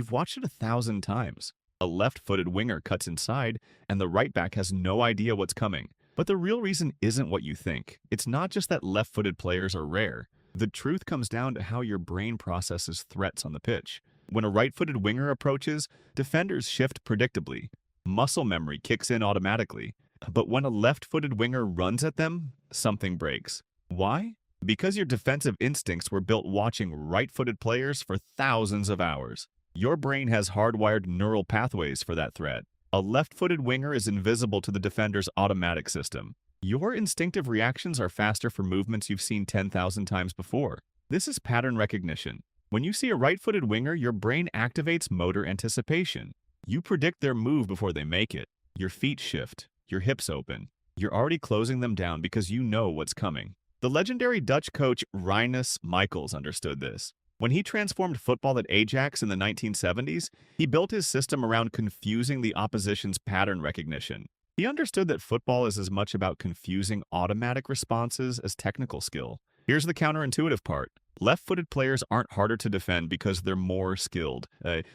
You've watched it 1,000 times. A left-footed winger cuts inside, and the right back has no idea what's coming. But the real reason isn't what you think. It's not just that left-footed players are rare. The truth comes down to how your brain processes threats on the pitch. When a right-footed winger approaches, defenders shift predictably. Muscle memory kicks in automatically. But when a left-footed winger runs at them, something breaks. Why? Because your defensive instincts were built watching right-footed players for thousands of hours. Your brain has hardwired neural pathways for that threat. A left-footed winger is invisible to the defender's automatic system. Your instinctive reactions are faster for movements you've seen 10,000 times before. This is pattern recognition. When you see a right-footed winger, your brain activates motor anticipation. You predict their move before they make it. Your feet shift. Your hips open. You're already closing them down because you know what's coming. The legendary Dutch coach Rinus Michels understood this. When he transformed football at Ajax in the 1970s, he built his system around confusing the opposition's pattern recognition. He understood that football is as much about confusing automatic responses as technical skill. Here's the counterintuitive part. Left-footed players aren't harder to defend because they're more skilled.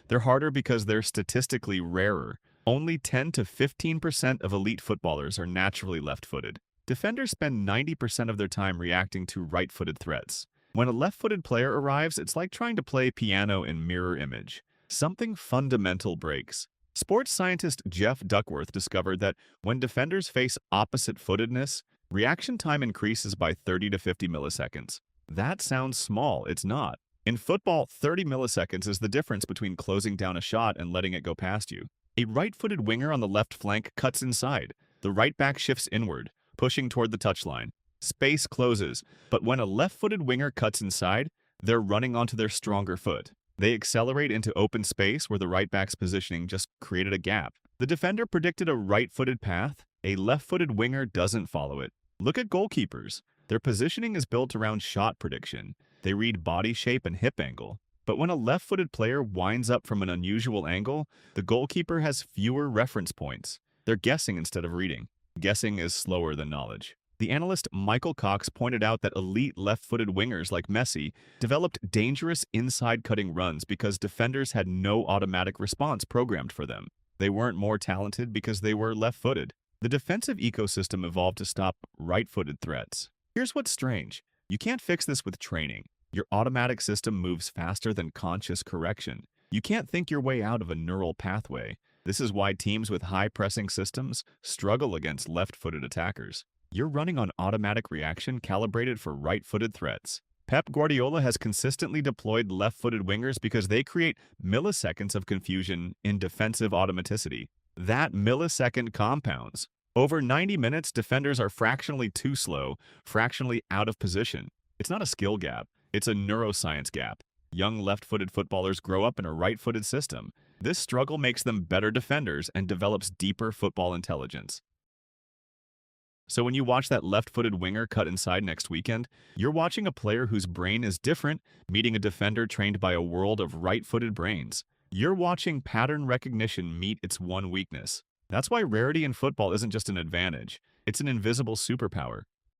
They're harder because they're statistically rarer. Only 10 to 15% of elite footballers are naturally left-footed. Defenders spend 90% of their time reacting to right-footed threats. When a left-footed player arrives, it's like trying to play piano in mirror image. Something fundamental breaks. Sports scientist Jeff Duckworth discovered that when defenders face opposite-footedness, reaction time increases by 30 to 50 milliseconds. That sounds small, it's not. In football, 30 milliseconds is the difference between closing down a shot and letting it go past you. A right-footed winger on the left flank cuts inside. The right back shifts inward, pushing toward the touchline. Space closes, but when a left-footed winger cuts inside, they're running onto their stronger foot. They accelerate into open space where the right back's positioning just created a gap. The defender predicted a right-footed path. A left-footed winger doesn't follow it. Look at goalkeepers. Their positioning is built around shot prediction. They read body shape and hip angle. But when a left-footed player winds up from an unusual angle, the goalkeeper has fewer reference points. They're guessing instead of reading. Guessing is slower than knowledge. The analyst Michael Cox pointed out that elite left-footed wingers like Messi developed dangerous inside-cutting runs because defenders had no automatic response programmed for them. They weren't more talented because they were left-footed. The defensive ecosystem evolved to stop right-footed threats. Here's what's strange. You can't fix this with training. Your automatic system moves faster than conscious correction. You can't think your way out of a neural pathway. This is why teams with high-pressing systems struggle against left-footed attackers. You're running on automatic reaction calibrated for right-footed threats. Pep Guardiola has consistently deployed left-footed wingers because they create milliseconds of confusion in defensive automaticity. That millisecond compounds. Over 90 minutes, defenders are fractionally too slow, fractionally out of position. It's not a skill gap, it's a neuroscience gap. Young left-footed footballers grow up in a right-footed system. This struggle makes them better defenders and develops deeper football intelligence. So when you watch that left-footed winger cut inside next weekend, you're watching a player whose brain is different, meeting a defender trained by a world of right-footed brains. You're watching pattern recognition meet its one weakness. That's why rarity in football isn't just an advantage, it's an invisible superpower.